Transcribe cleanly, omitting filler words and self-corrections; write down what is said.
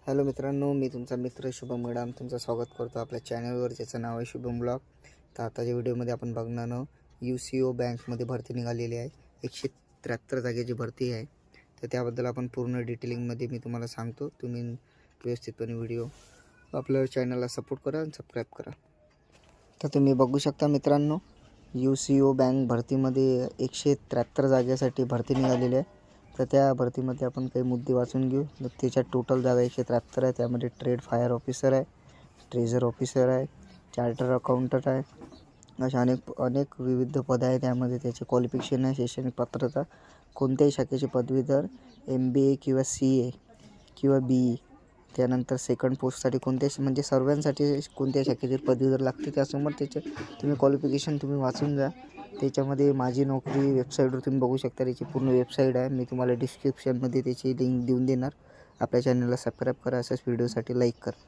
Hello मित्रांनो, मी तुमचा मित्र शुभम मॅडम तुमचं स्वागत करतो आपल्या चॅनलवर, ज्याचं नाव आहे शुभम ब्लॉग. तर आताच्या व्हिडिओमध्ये आपण बघणार UCO बँकमध्ये भरती निघालेली आहे. 173 जागेची भरती आहे. तर त्याबद्दल आपण पूर्ण डिटेलिंगमध्ये मी तुम्हाला सांगतो. तुम्ही व्यवस्थितपणे व्हिडिओ आपल्या चॅनलला सपोर्ट करा आणि सबस्क्राईब करा. तर तुम्ही बघू शकता मित्रांनो, UCO बँक भरतीमध्ये 173 जागेसाठी भरती निघालेली आहे. तर त्या भरतीमध्ये आपण काही मुद्दे वाचून घेऊ. तर त्याच्यात टोटल जागा 173 आहे. त्यामध्ये ट्रेड फायर ऑफिसर आहे, ट्रेझर ऑफिसर आहे, चार्टर अकाउंटंट आहे, अशा अनेक विविध पदं आहे. त्यामध्ये त्याचे क्वालिफिकेशन आहे, शैक्षणिक पात्रता, कोणत्याही शाखेचे पदवीधर, MBA किंवा CA किंवा BE. त्यानंतर सेकंड पोस्टसाठी म्हणजे सर्वांसाठी कोणत्या शाखेचे पदवीधर लागते. त्यासमोर त्याचे तुम्ही क्वालिफिकेशन तुम्ही वाचून जा. त्याच्यामध्ये माझी नोकरी वेबसाईटवर तुम्ही बघू शकता. त्याची पूर्ण वेबसाईट आहे. मी तुम्हाला डिस्क्रिप्शनमध्ये त्याची लिंक देऊन देणार. आपल्या चॅनलला सबस्क्राईब करा. अशाच व्हिडिओसाठी लाईक करा.